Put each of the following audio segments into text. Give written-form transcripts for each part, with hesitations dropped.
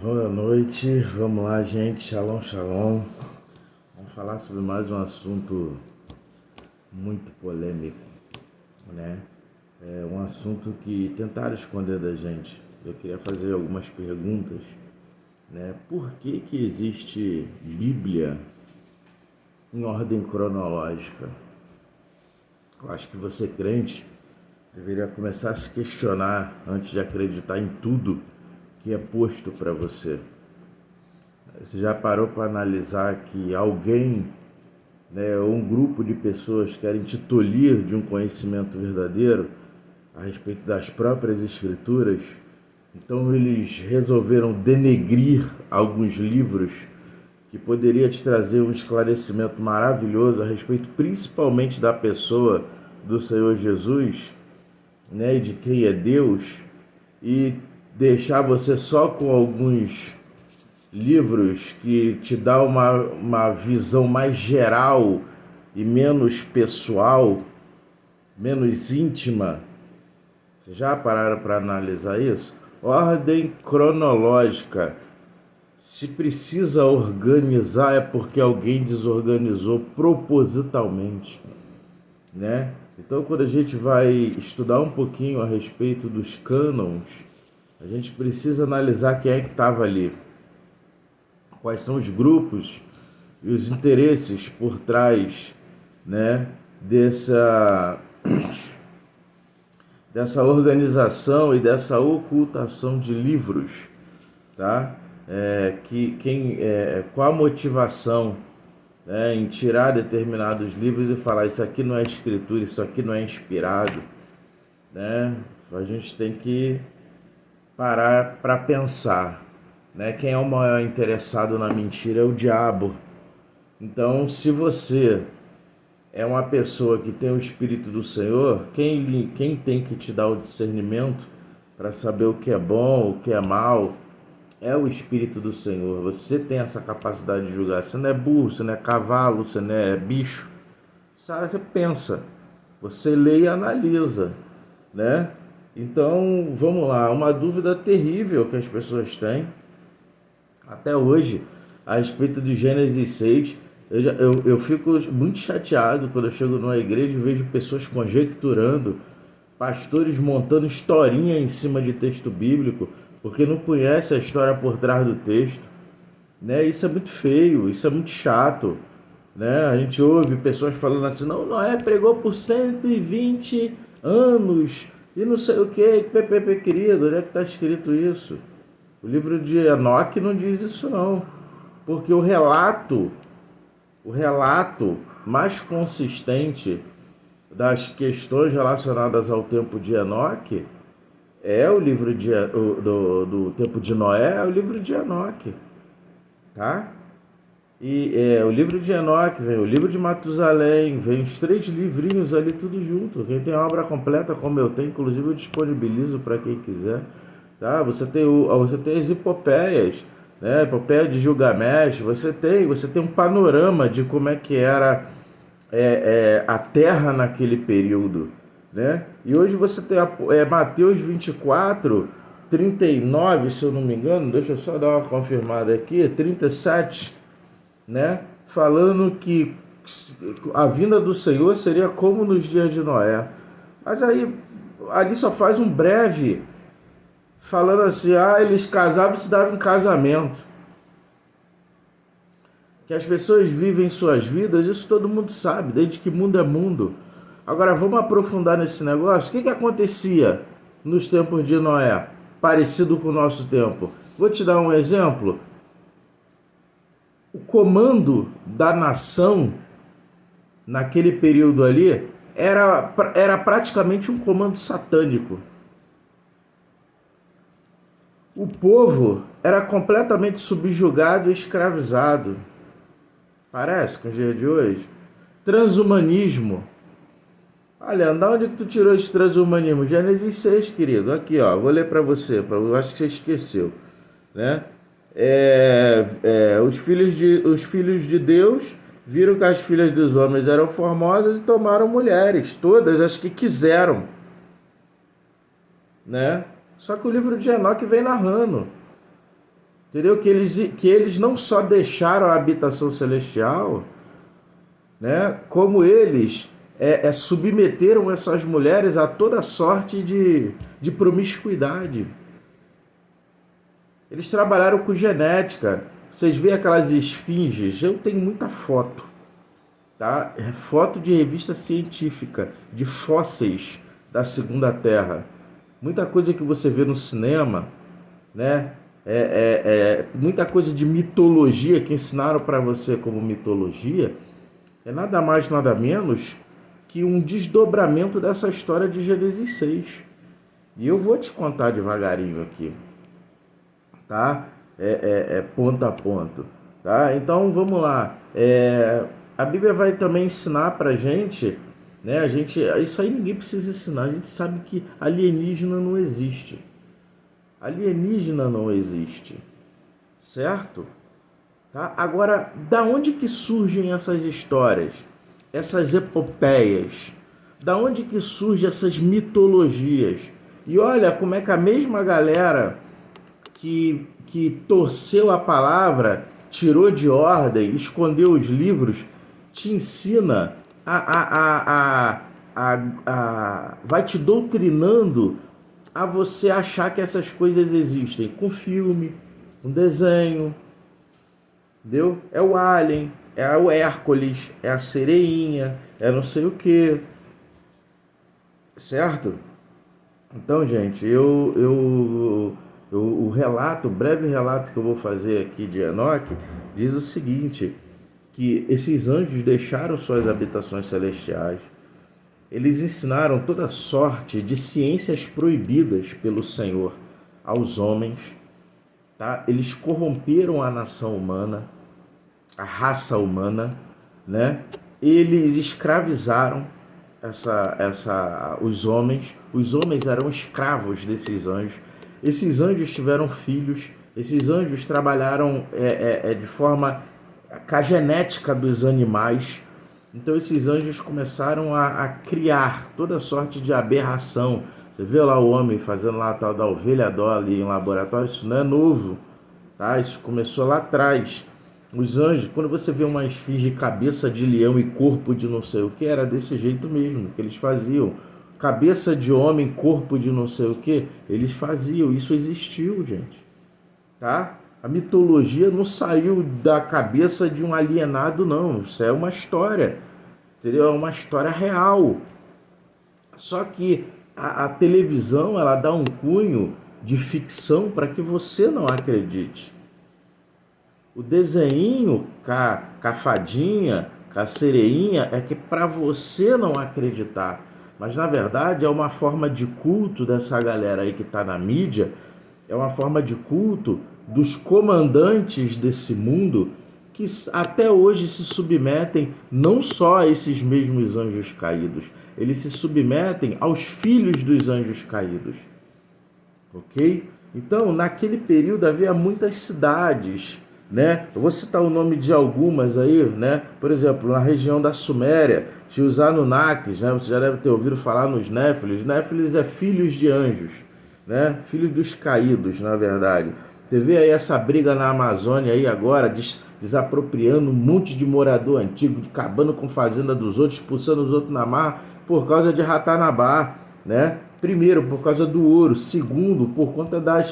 Boa noite, vamos lá, gente. Shalom, shalom. Vamos falar sobre mais um assunto muito polêmico, né? É um assunto que tentaram esconder da gente. Eu queria fazer algumas perguntas, né? Por que existe Bíblia em ordem cronológica? Eu acho que você, crente, deveria começar a se questionar antes de acreditar em tudo que é posto para você. Você já parou para analisar que alguém, né, ou um grupo de pessoas querem te tolir de um conhecimento verdadeiro a respeito das próprias escrituras? Então eles resolveram denegrir alguns livros que poderia te trazer um esclarecimento maravilhoso a respeito principalmente da pessoa do Senhor Jesus, né, e de quem é Deus, e deixar você só com alguns livros que te dá uma visão mais geral e menos pessoal, menos íntima. Vocês já pararam para analisar isso? Ordem cronológica. Se precisa organizar é porque alguém desorganizou propositalmente, né? Então, quando a gente vai estudar um pouquinho a respeito dos cânons, a gente precisa analisar quem é que estava ali, quais são os grupos e os interesses por trás, né, dessa organização e dessa ocultação de livros, tá? Qual a motivação, né, em tirar determinados livros e falar isso aqui não é escritura, isso aqui não é inspirado, né? A gente tem que parar para pensar, né? Quem é o maior interessado na mentira é o diabo. Então, se você é uma pessoa que tem o Espírito do Senhor, quem tem que te dar o discernimento para saber o que é bom, o que é mal, é o Espírito do Senhor. Você tem essa capacidade de julgar. Você não é burro, você não é cavalo, você não é bicho. Sabe, você pensa, você lê e analisa, né? Então, vamos lá, uma dúvida terrível que as pessoas têm até hoje a respeito de Gênesis 6. Eu fico muito chateado quando eu chego numa igreja e vejo pessoas conjecturando, pastores montando historinha em cima de texto bíblico, porque não conhece a história por trás do texto, né? Isso é muito feio, isso é muito chato, né? A gente ouve pessoas falando assim, não, Noé pregou por 120 anos e não sei o que, querido, onde é que está escrito isso? O livro de Enoque não diz isso não, porque o relato mais consistente das questões relacionadas ao tempo de Enoque é o livro do tempo de Noé, é o livro de Enoque, tá? E o livro de Enoque, vem o livro de Matusalém, vem os 3 livrinhos ali tudo junto. Quem tem a obra completa, como eu tenho, inclusive eu disponibilizo para quem quiser, tá? Você tem as epopeias, né? Epopeia de Gilgamesh, você tem um panorama de como é que era a Terra naquele período, né? E hoje você tem Mateus 24, 39, se eu não me engano, deixa eu só dar uma confirmada aqui, 37, né? Falando que a vinda do Senhor seria como nos dias de Noé. Mas aí ali só faz um breve falando assim, eles casavam e se davam em casamento. Que as pessoas vivem suas vidas, isso todo mundo sabe, desde que mundo é mundo. Agora vamos aprofundar nesse negócio. O que acontecia nos tempos de Noé, parecido com o nosso tempo? Vou te dar um exemplo. O comando da nação naquele período ali era praticamente um comando satânico. O povo era completamente subjugado e escravizado. Parece com os dias de hoje. Transhumanismo. Olha, da onde que tu tirou esse transhumanismo? Gênesis 6, querido. Aqui, ó. Vou ler para você. Eu acho que você esqueceu, né? Os filhos de Deus viram que as filhas dos homens eram formosas e tomaram mulheres, todas as que quiseram, né? Só que o livro de Enoque vem narrando entendeu? Que eles não só deixaram a habitação celestial, né? Como eles submeteram essas mulheres a toda sorte de promiscuidade. Eles trabalharam com genética. Vocês veem aquelas esfinges? Eu tenho muita foto, tá? Foto de revista científica, de fósseis da Segunda Terra. Muita coisa que você vê no cinema, né? Muita coisa de mitologia que ensinaram para você como mitologia, é nada mais, nada menos que um desdobramento dessa história de Gênesis 6. E eu vou te contar devagarinho aqui, tá? Ponto a ponto, tá? Então vamos lá. A Bíblia vai também ensinar pra gente, né? Isso aí ninguém precisa ensinar. A gente sabe que alienígena não existe. Alienígena não existe, certo? Tá? Agora, da onde que surgem essas histórias, essas epopeias? Da onde que surgem essas mitologias? E olha como é que a mesma galera que torceu a palavra, tirou de ordem, escondeu os livros, te ensina vai te doutrinando a você achar que essas coisas existem com filme, com desenho, entendeu? É o Alien, é o Hércules, é a sereinha, é não sei o que, certo? Então, gente, o relato, o breve relato que eu vou fazer aqui de Enoque diz o seguinte, que esses anjos deixaram suas habitações celestiais, eles ensinaram toda sorte de ciências proibidas pelo Senhor aos homens, tá? Eles corromperam a nação humana, a raça humana, né? Eles escravizaram os homens eram escravos desses anjos. Esses anjos tiveram filhos, esses anjos trabalharam de forma com a genética dos animais. Então esses anjos começaram a criar toda sorte de aberração. Você vê lá o homem fazendo lá a tal da ovelha Dolly em laboratório, isso não é novo, tá? Isso começou lá atrás. Os anjos, quando você vê uma esfinge cabeça de leão e corpo de não sei o que, era desse jeito mesmo que eles faziam. Cabeça de homem, corpo de não sei o que, eles faziam. Isso existiu, gente, tá? A mitologia não saiu da cabeça de um alienado, não. Isso é uma história, entendeu? É uma história real. Só que a televisão, ela dá um cunho de ficção para que você não acredite. O desenho com a fadinha, com a sereinha, é que para você não acreditar. Mas na verdade é uma forma de culto dessa galera aí que está na mídia, é uma forma de culto dos comandantes desse mundo que até hoje se submetem não só a esses mesmos anjos caídos, eles se submetem aos filhos dos anjos caídos, ok? Então, naquele período havia muitas cidades, né? Eu vou citar o nome de algumas aí, né? Por exemplo, na região da Suméria, tinha os Anunnakis, né? Você já deve ter ouvido falar nos Néfilis. Néfilis é filhos de anjos, né? Filhos dos caídos, na verdade. Você vê aí essa briga na Amazônia aí agora, desapropriando um monte de morador antigo, acabando com a fazenda dos outros, expulsando os outros na mar por causa de Ratanabá, né? Primeiro, por causa do ouro. Segundo, por conta da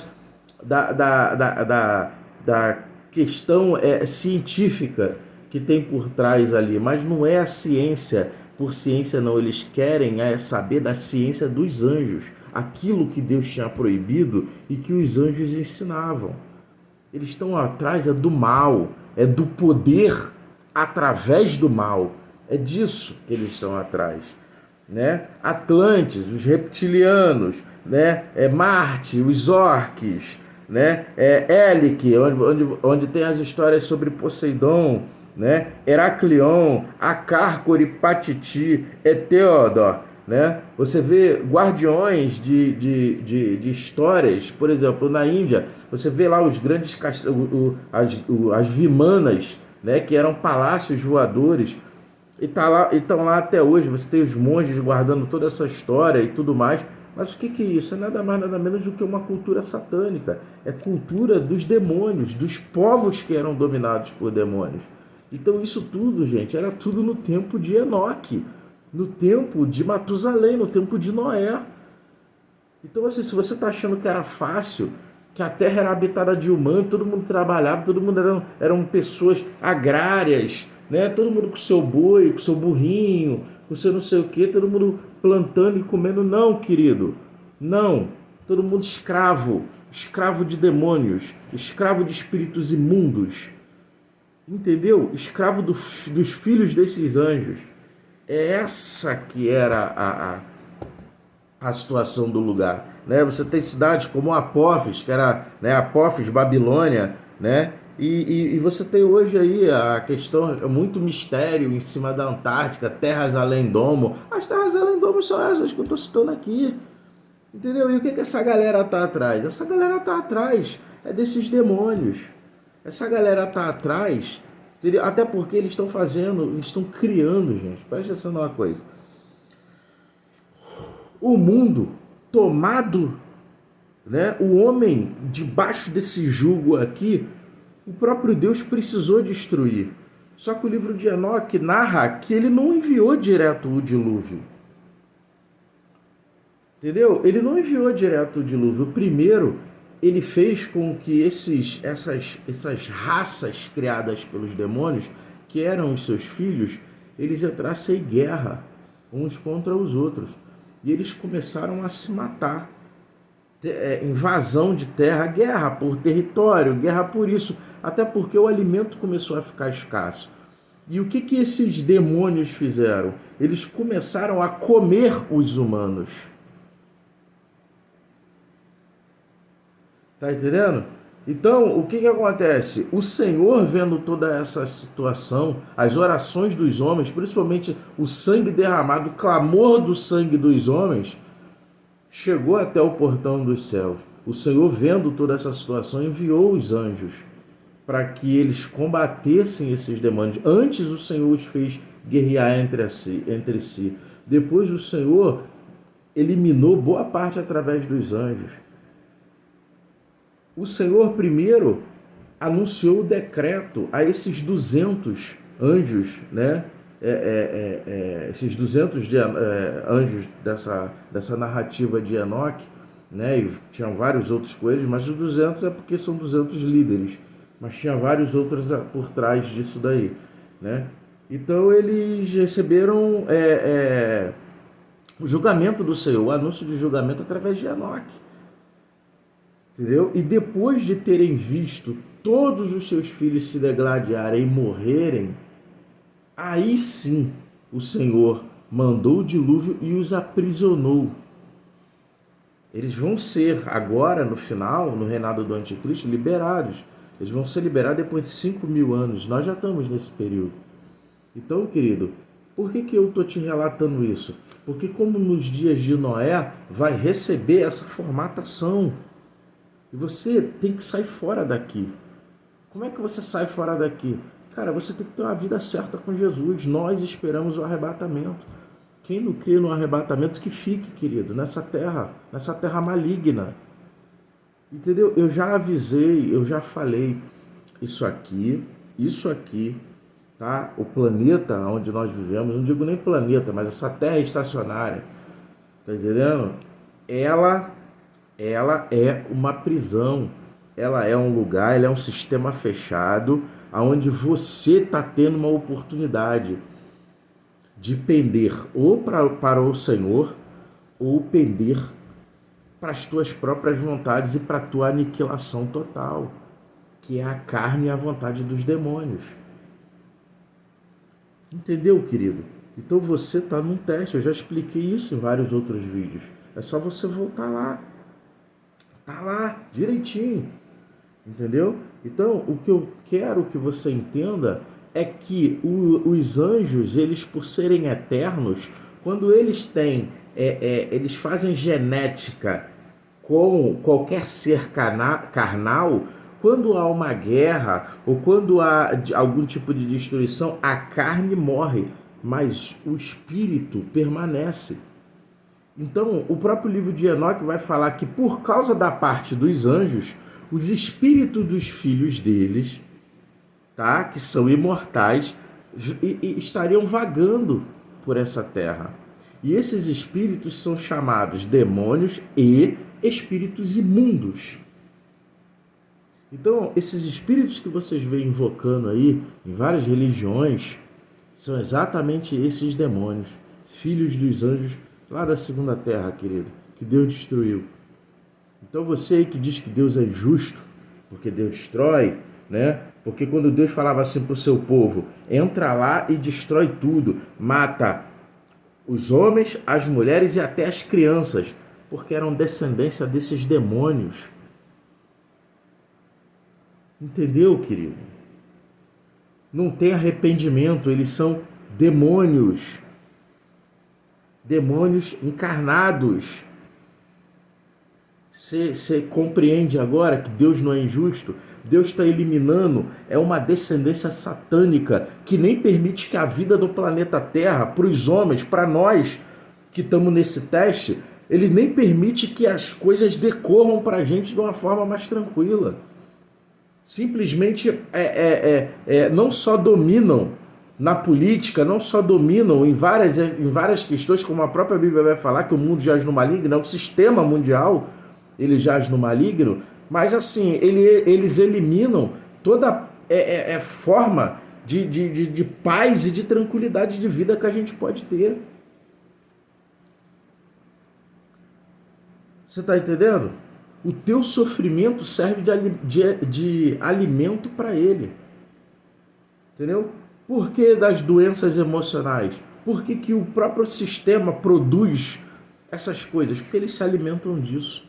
questão científica que tem por trás ali. Mas não é a ciência por ciência, não. Eles querem saber da ciência dos anjos, aquilo que Deus tinha proibido e que os anjos ensinavam. Eles estão atrás do mal, do poder através do mal. É disso que eles estão atrás, né? Atlantes, os reptilianos, né? Marte, os orques, né? Helique, onde tem as histórias sobre Poseidon, né? Heraclion, Acárcore, Patiti, Eteodor, né? Você vê guardiões de histórias, por exemplo, na Índia, você vê lá os grandes as vimanas, né? Que eram palácios voadores, e estão lá até hoje. Você tem os monges guardando toda essa história e tudo mais, Mas o que é isso? É nada mais, nada menos do que uma cultura satânica. É cultura dos demônios, dos povos que eram dominados por demônios. Então isso tudo, gente, era tudo no tempo de Enoque, no tempo de Matusalém, no tempo de Noé. Então, assim, se você está achando que era fácil, que a terra era habitada de humanos, todo mundo trabalhava, todo mundo eram pessoas agrárias, né? Todo mundo com seu boi, com seu burrinho, com seu não sei o quê, todo mundo plantando e comendo. Não, querido, não. Todo mundo escravo, escravo de demônios, escravo de espíritos imundos, entendeu? Escravo dos filhos desses anjos. É essa que era a situação do lugar, né? Você tem cidades como Apófis, que era, né, Apófis, Babilônia, né? E você tem hoje aí a questão, muito mistério em cima da Antártica, terras além domo. As terras além domo são essas que eu estou citando aqui, entendeu? E o que essa galera tá atrás? Essa galera tá atrás desses demônios. Essa galera tá atrás, até porque eles estão fazendo, eles estão criando, gente. Presta atenção numa coisa. O mundo tomado, né? O homem debaixo desse jugo aqui, o próprio Deus precisou destruir. Só que o livro de Enoque narra que ele não enviou direto o dilúvio. Entendeu? Ele não enviou direto o dilúvio. Primeiro, ele fez com que essas raças criadas pelos demônios, que eram os seus filhos, eles entrassem em guerra uns contra os outros. E eles começaram a se matar. Invasão de terra, guerra por território, guerra por isso. Até porque o alimento começou a ficar escasso. E o que esses demônios fizeram? Eles começaram a comer os humanos. Tá entendendo? Então, o que acontece? O Senhor, vendo toda essa situação, as orações dos homens, principalmente o sangue derramado, o clamor do sangue dos homens, chegou até o portão dos céus. O Senhor, vendo toda essa situação, enviou os anjos para que eles combatessem esses demônios. Antes o Senhor os fez guerrear entre si. Depois o Senhor eliminou boa parte através dos anjos. O Senhor primeiro anunciou o decreto a esses 200 anjos, né? Esses 200 anjos dessa narrativa de Enoque, né? E tinham vários outros com eles, mas os 200 é porque são 200 líderes, mas tinha vários outros por trás disso daí, né? Então eles receberam o julgamento do Senhor, o anúncio de julgamento através de Enoque. Entendeu? E depois de terem visto todos os seus filhos se degladiarem e morrerem, aí sim o Senhor mandou o dilúvio e os aprisionou. Eles vão ser agora, no final, no reinado do anticristo, liberados. Eles vão ser liberados depois de 5.000 anos. Nós já estamos nesse período. Então, querido, por que eu estou te relatando isso? Porque como nos dias de Noé, vai receber essa formatação. E você tem que sair fora daqui. Como é que você sai fora daqui? Cara, você tem que ter uma vida certa com Jesus. Nós esperamos o arrebatamento. Quem não crê no arrebatamento, que fique, querido, nessa terra maligna. Entendeu? Eu já avisei, eu já falei isso aqui, tá? O planeta onde nós vivemos, não digo nem planeta, mas essa terra estacionária, tá entendendo? Ela é uma prisão, ela é um lugar, ela é um sistema fechado, onde você está tendo uma oportunidade de pender ou para o Senhor, ou pender para as tuas próprias vontades e para a tua aniquilação total, que é a carne e a vontade dos demônios. Entendeu, querido? Então você está num teste, eu já expliquei isso em vários outros vídeos. É só você voltar lá. Tá lá, direitinho, entendeu? Então, o que eu quero que você entenda é que os anjos, eles por serem eternos, quando eles têm, eles fazem genética com qualquer ser carnal, quando há uma guerra ou quando há algum tipo de destruição, a carne morre, mas o espírito permanece. Então, o próprio livro de Enoque vai falar que por causa da parte dos anjos, os espíritos dos filhos deles, tá, que são imortais, estariam vagando por essa terra. E esses espíritos são chamados demônios e espíritos imundos. Então, esses espíritos que vocês veem invocando aí em várias religiões são exatamente esses demônios, filhos dos anjos lá da segunda terra, querido, que Deus destruiu. Então você aí que diz que Deus é injusto, porque Deus destrói, né? Porque quando Deus falava assim para o seu povo, entra lá e destrói tudo, mata os homens, as mulheres e até as crianças, porque eram descendência desses demônios. Entendeu, querido? Não tem arrependimento, eles são demônios. Demônios encarnados. Você compreende agora que Deus não é injusto? Deus está eliminando, é uma descendência satânica que nem permite que a vida do planeta Terra, para os homens, para nós que estamos nesse teste, ele nem permite que as coisas decorram para a gente de uma forma mais tranquila. Simplesmente não só dominam na política, não só dominam em várias questões, como a própria Bíblia vai falar, que o mundo jaz no maligno, o sistema mundial ele jaz no maligno, mas assim, eles eliminam toda forma de paz e de tranquilidade de vida que a gente pode ter. Você está entendendo? O teu sofrimento serve de alimento para ele. Entendeu? Por que das doenças emocionais? Por que o próprio sistema produz essas coisas? Porque eles se alimentam disso.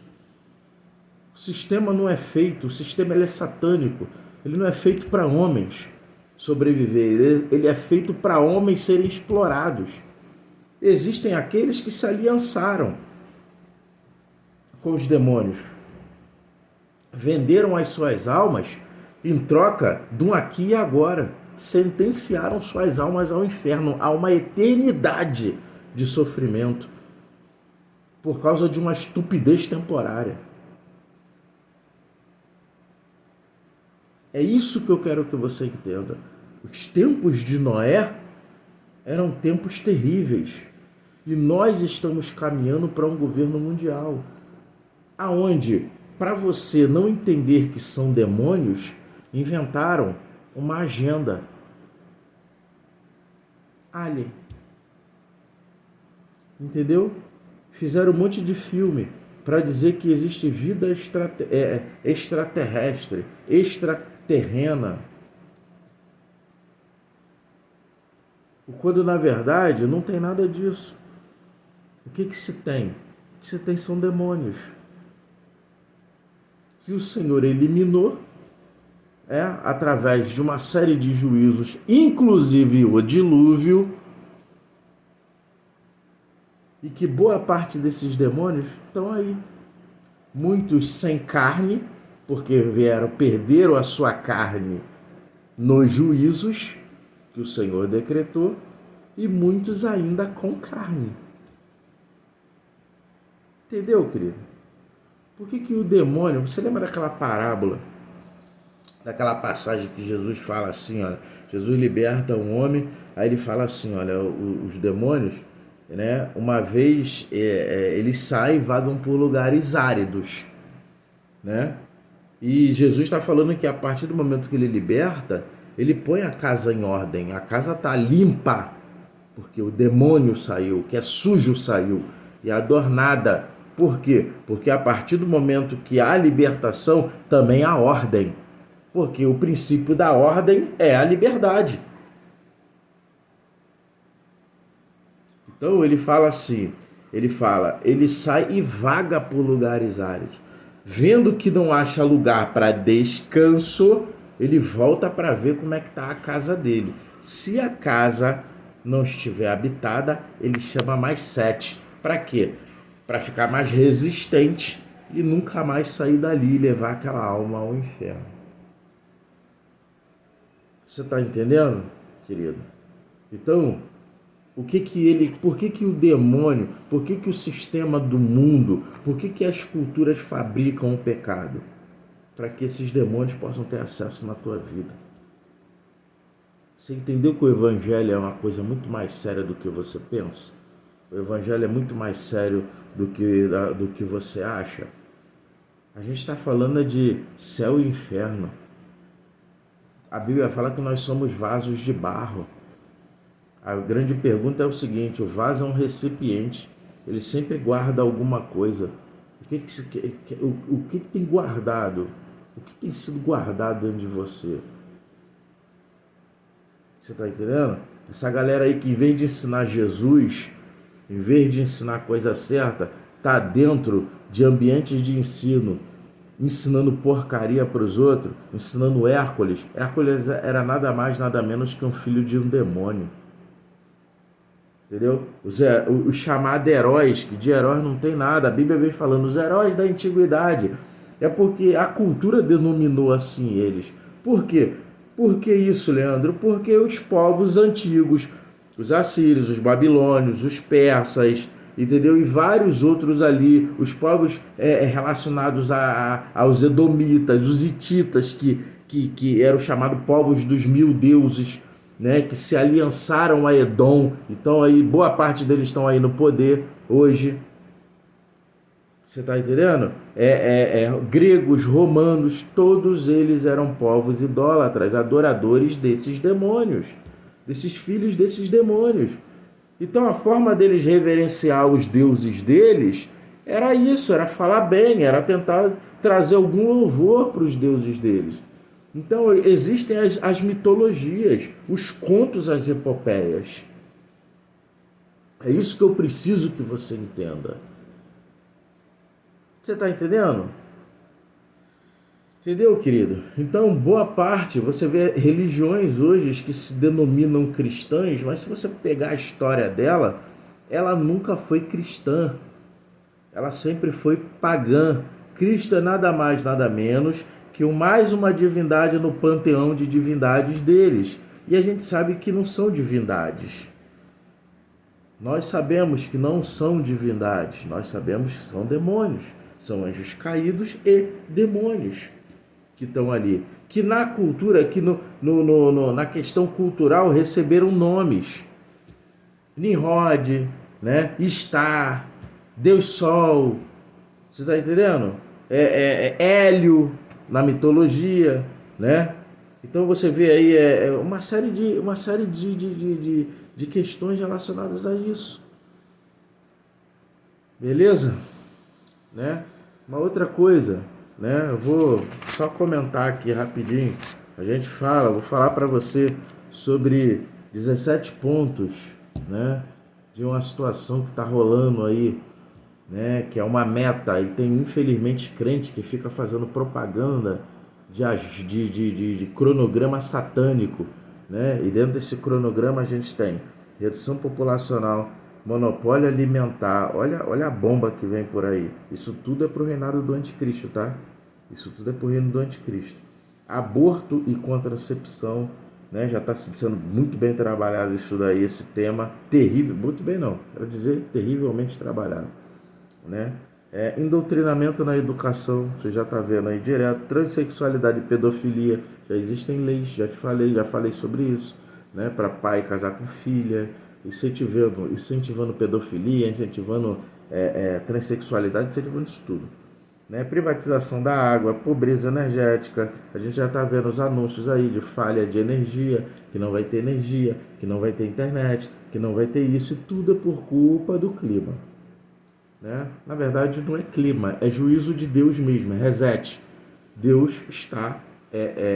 O sistema não é feito, o sistema ele é satânico. Ele não é feito para homens sobreviver, ele é feito para homens serem explorados. Existem aqueles que se aliançaram com os demônios, venderam as suas almas em troca de um aqui e agora, sentenciaram suas almas ao inferno, a uma eternidade de sofrimento, por causa de uma estupidez temporária. É isso que eu quero que você entenda. Os tempos de Noé eram tempos terríveis. E nós estamos caminhando para um governo mundial, aonde, para você não entender que são demônios, inventaram uma agenda alien. Entendeu? Fizeram um monte de filme para dizer que existe vida extraterrestre, extraterrena. Quando na verdade não tem nada disso. O que se tem? O que se tem são demônios que o Senhor eliminou através de uma série de juízos, inclusive o dilúvio, e que boa parte desses demônios estão aí. Muitos sem carne, porque perderam a sua carne nos juízos que o Senhor decretou, e muitos ainda com carne. Entendeu, querido? Por que o demônio... Você lembra daquela parábola, daquela passagem que Jesus fala assim, olha, Jesus liberta um homem, aí ele fala assim, olha, os demônios, né, uma vez eles saem e vagam por lugares áridos, né? E Jesus está falando que a partir do momento que ele liberta, ele põe a casa em ordem, a casa está limpa, porque o demônio saiu, que é sujo saiu, e adornada. Por quê? Porque a partir do momento que há libertação, também há ordem. Porque o princípio da ordem é a liberdade. Então ele fala assim, ele sai e vaga por lugares áridos. Vendo que não acha lugar para descanso, ele volta para ver como é que está a casa dele. Se a casa não estiver habitada, ele chama mais 7. Para quê? Para ficar mais resistente e nunca mais sair dali e levar aquela alma ao inferno. Você está entendendo, querido? Então, Por que que o demônio, por que que o sistema do mundo, por que que as culturas fabricam o pecado? Para que esses demônios possam ter acesso na tua vida. Você entendeu que o evangelho é uma coisa muito mais séria do que você pensa? O evangelho é muito mais sério do que você acha? A gente está falando de céu e inferno. A Bíblia fala que nós somos vasos de barro. A grande pergunta é o seguinte: o vaso é um recipiente, ele sempre guarda alguma coisa. O que tem guardado? O que tem sido guardado dentro de você? Você está entendendo? Essa galera aí que, em vez de ensinar Jesus, em vez de ensinar a coisa certa, tá dentro de ambientes de ensino, ensinando porcaria para os outros, ensinando Hércules. Hércules era nada mais, nada menos que um filho de um demônio. Entendeu? Os chamados heróis, que de heróis não tem nada. A Bíblia vem falando, os heróis da antiguidade. É porque a cultura denominou assim eles. Por quê? Por que isso, Leandro? Porque os povos antigos, os assírios, os babilônios, os persas, entendeu? E vários outros ali, os povos relacionados aos edomitas, os hititas, que eram chamados povos dos 1000 deuses, né, que se aliançaram a Edom. Então aí boa parte deles estão aí no poder hoje. Você está entendendo? Gregos, romanos, todos eles eram povos idólatras, adoradores desses demônios, desses filhos desses demônios. Então a forma deles reverenciar os deuses deles era isso, era falar bem, era tentar trazer algum louvor para os deuses deles. Então existem as mitologias, os contos, as epopeias. É isso que eu preciso que você entenda. Você está entendendo? Entendeu, querido? Então, boa parte, você vê religiões hoje que se denominam cristãs, mas se você pegar a história dela, ela nunca foi cristã. Ela sempre foi pagã. Cristo é nada mais, nada menos que mais uma divindade no panteão de divindades deles. E a gente sabe que não são divindades. Nós sabemos que não são divindades. Nós sabemos que são demônios. São anjos caídos e demônios que estão ali. Que na cultura, que na questão cultural, receberam nomes. Nimrod, né? Star, Deus Sol. Você está entendendo? Hélio, na mitologia, né? Então você vê aí uma série de questões relacionadas a isso. Beleza? Né? Uma outra coisa, né? Eu vou só comentar aqui rapidinho. Vou falar para você sobre 17 pontos, né? De uma situação que está rolando aí, né? Que é uma meta, e tem infelizmente crente que fica fazendo propaganda de cronograma satânico, né? E dentro desse cronograma a gente tem redução populacional, monopólio alimentar, olha a bomba que vem por aí. Isso tudo é pro reinado do anticristo, tá? Isso tudo é pro reino do anticristo. Aborto e contracepção, né? Já está sendo muito bem trabalhado isso daí, esse tema terrível, muito bem não, quero dizer terrivelmente trabalhado, né? Indoctrinamento na educação, você já está vendo aí direto. Transexualidade e pedofilia, já existem leis, já falei sobre isso, né? Para pai casar com filha, incentivando pedofilia, incentivando transexualidade, incentivando isso tudo, né? Privatização da água, pobreza energética, a gente já está vendo os anúncios aí de falha de energia, que não vai ter energia, que não vai ter internet, que não vai ter isso, e tudo é por culpa do clima, né? Na verdade não é clima, é juízo de Deus mesmo, é reset. Deus está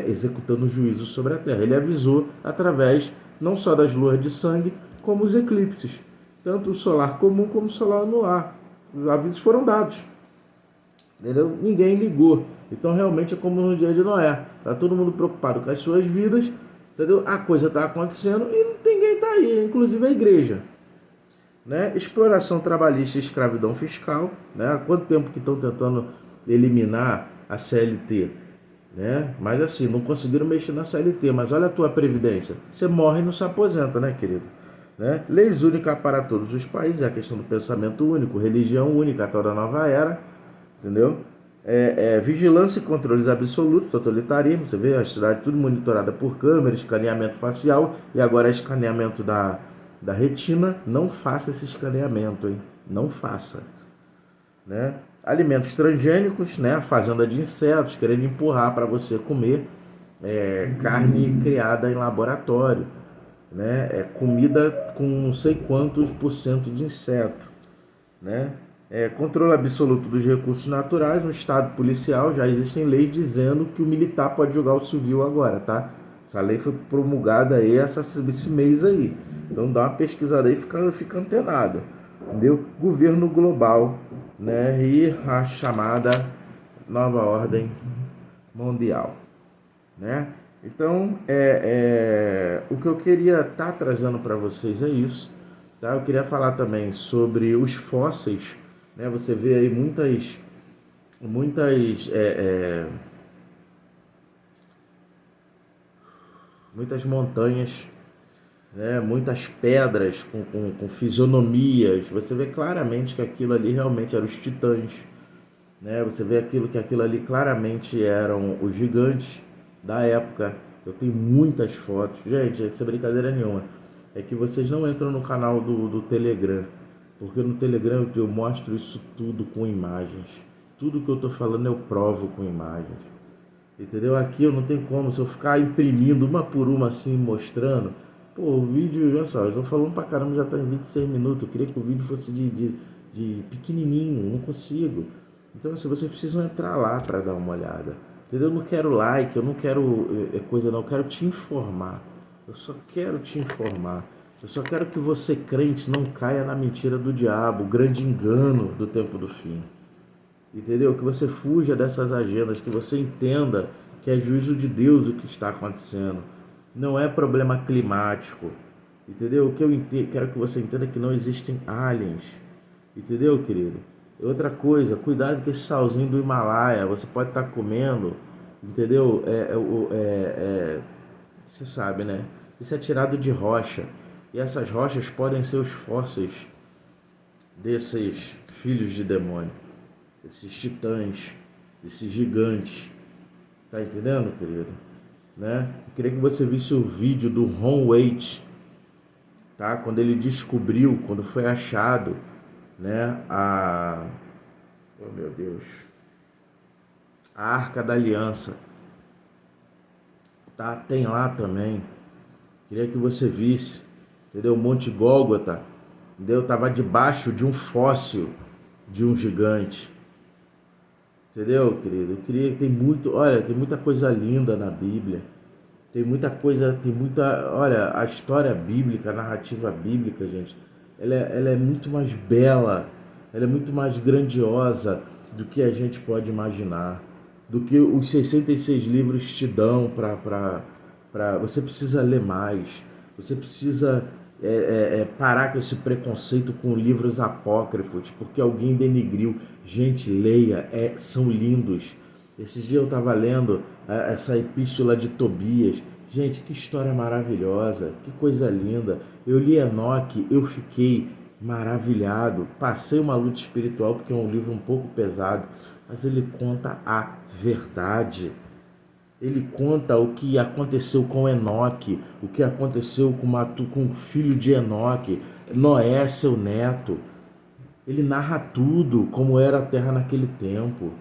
executando juízo sobre a terra. Ele avisou através não só das luas de sangue, como os eclipses, tanto o solar comum como o solar anular. Os avisos foram dados, entendeu? Ninguém ligou. Então realmente é como no dia de Noé, tá todo mundo preocupado com as suas vidas, entendeu? A coisa está acontecendo e ninguém está aí, inclusive a igreja, né? Exploração trabalhista e escravidão fiscal, né? Há quanto tempo que estão tentando eliminar a CLT, né? Mas assim, não conseguiram mexer na CLT, mas olha a tua previdência, você morre e não se aposenta, né, querido? né? Leis únicas para todos os países, é a questão do pensamento único, religião única, a tal da nova era, entendeu? Vigilância e controles absolutos, totalitarismo, você vê a cidade tudo monitorada por câmera, escaneamento facial e agora escaneamento da retina. Não faça esse escaneamento, hein? Não faça, né? Alimentos transgênicos, né? A fazenda de insetos, querendo empurrar para você comer carne criada em laboratório, né? Comida com não sei quantos por cento de inseto, né? Controle absoluto dos recursos naturais. No estado policial já existem leis dizendo que o militar pode julgar o civil agora, tá? Essa lei foi promulgada aí esse mês aí. Então dá uma pesquisada aí, fica antenado, entendeu? Governo global, né? E a chamada nova ordem mundial, né? Então, o que eu queria estar trazendo para vocês é isso, tá? Eu queria falar também sobre os fósseis, né? Você vê aí muitas montanhas, né? Muitas pedras com fisionomias. Você vê claramente que aquilo ali realmente eram os titãs, né? Você vê que aquilo ali claramente eram os gigantes da época. Eu tenho muitas fotos. Gente, sem brincadeira nenhuma. É que vocês não entram no canal do Telegram, porque no Telegram eu mostro isso tudo com imagens. Tudo que eu tô falando eu provo com imagens. Entendeu? Aqui eu não tenho como, se eu ficar imprimindo uma por uma assim, mostrando. Pô, o vídeo, olha só, eu tô falando pra caramba, já tá em 26 minutos. Eu queria que o vídeo fosse de pequenininho, não consigo. Então, assim, vocês precisam entrar lá para dar uma olhada. Entendeu? Eu não quero like, eu não quero coisa não, eu quero te informar. Eu só quero te informar. Eu só quero que você, crente, não caia na mentira do diabo, o grande engano do tempo do fim. Entendeu? Que você fuja dessas agendas, que você entenda que é juízo de Deus o que está acontecendo. Não é problema climático. Entendeu? O que eu quero que você entenda é que não existem aliens. Entendeu, querido? Outra coisa, cuidado com esse salzinho do Himalaia. Você pode estar comendo, entendeu? Você sabe, né? Isso é tirado de rocha. E essas rochas podem ser os fósseis desses filhos de demônio, esses titãs, esses gigantes. Tá entendendo, querido? Né? Eu queria que você visse o vídeo do Ron Waite, tá? Quando ele descobriu, quando foi achado, né, oh meu Deus, a Arca da Aliança, tá? Tem lá também. Queria que você visse, entendeu? O Monte Gólgota, entendeu? Tava debaixo de um fóssil de um gigante, entendeu, querido? Eu queria, tem muita coisa linda na Bíblia. Olha, a história bíblica, a narrativa bíblica, gente, ela é muito mais bela, ela é muito mais grandiosa do que a gente pode imaginar, do que os 66 livros te dão você precisa ler mais, você precisa parar com esse preconceito com livros apócrifos, porque alguém denigriu. Gente, leia, são lindos. Esses dias eu estava lendo essa epístola de Tobias. Gente, que história maravilhosa, que coisa linda. Eu li Enoque, eu fiquei maravilhado. Passei uma luta espiritual porque é um livro um pouco pesado, mas ele conta a verdade. Ele conta o que aconteceu com Enoque, o que aconteceu com o filho de Enoque, Noé, seu neto. Ele narra tudo, como era a terra naquele tempo.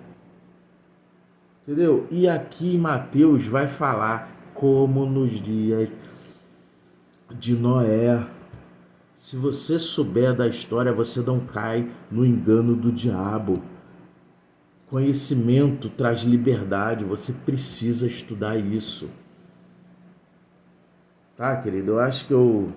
Entendeu? E aqui Mateus vai falar como nos dias de Noé. Se você souber da história, você não cai no engano do diabo. Conhecimento traz liberdade, você precisa estudar isso. Tá, querido? Eu acho que eu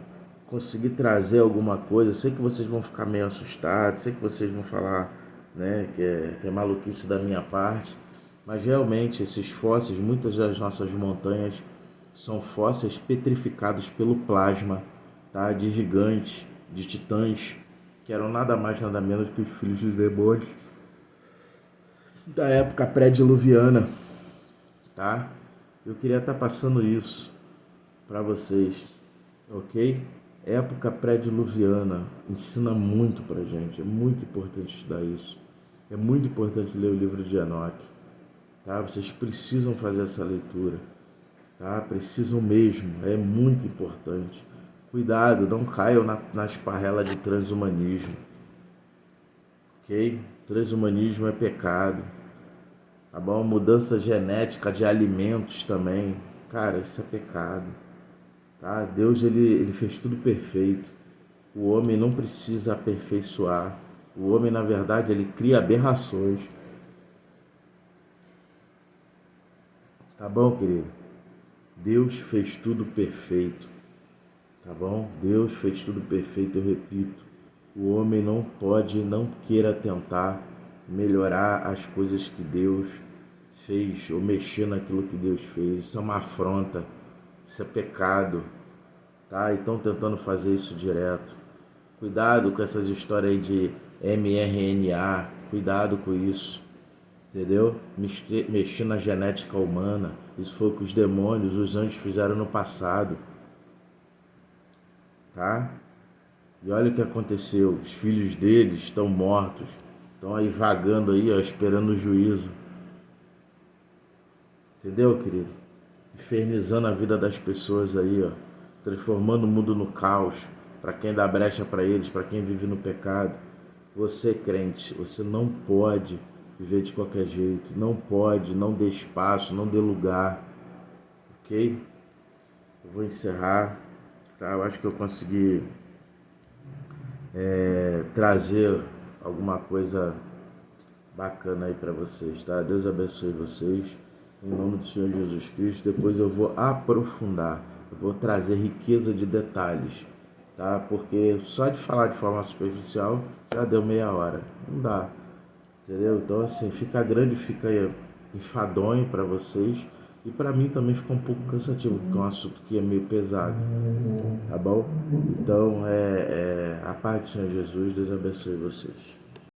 consegui trazer alguma coisa. Sei que vocês vão ficar meio assustados, sei que vocês vão falar, né, que é maluquice da minha parte. Mas realmente esses fósseis, muitas das nossas montanhas são fósseis petrificados pelo plasma, tá? De gigantes, de titãs, que eram nada mais nada menos que os filhos dos demônios da época pré-diluviana, tá? Eu queria estar passando isso para vocês, ok? época pré-diluviana, ensina muito pra gente. É muito importante estudar isso. É muito importante ler o livro de Enoque, tá? Vocês precisam fazer essa leitura, tá? Precisam mesmo, é muito importante. Cuidado, não caiam na esparrela de transhumanismo, ok? Transhumanismo é pecado, tá bom? Mudança genética de alimentos também, cara, isso é pecado, tá? Deus, ele fez tudo perfeito. O homem não precisa aperfeiçoar. O homem, na verdade, ele cria aberrações. Tá bom, querido? Deus fez tudo perfeito. Tá bom? Deus fez tudo perfeito, eu repito. O homem não pode, não queira tentar melhorar as coisas que Deus fez ou mexer naquilo que Deus fez. Isso é uma afronta. Isso é pecado. Tá? E estão tentando fazer isso direto. Cuidado com essas histórias aí de mRNA. Cuidado com isso. Entendeu? Mexer na genética humana. Isso foi o que os demônios, os anjos fizeram no passado. Tá? E olha o que aconteceu. Os filhos deles estão mortos. Estão aí vagando aí, ó, esperando o juízo. Entendeu, querido? Infernizando a vida das pessoas aí, ó. Transformando o mundo no caos. Para quem dá brecha para eles, para quem vive no pecado. Você, crente, você não pode viver de qualquer jeito. Não pode, não dê espaço, não dê lugar. Ok? Eu vou encerrar. Tá? Eu acho que eu consegui trazer alguma coisa bacana aí para vocês, tá? Deus abençoe vocês, em nome do Senhor Jesus Cristo. Depois eu vou aprofundar, eu vou trazer riqueza de detalhes, tá? Porque só de falar de forma superficial já deu meia hora, não dá, entendeu? Então assim, fica grande, fica enfadonho para vocês. E para mim também ficou um pouco cansativo, porque é um assunto que é meio pesado, tá bom? Então, a paz do Senhor Jesus, Deus abençoe vocês.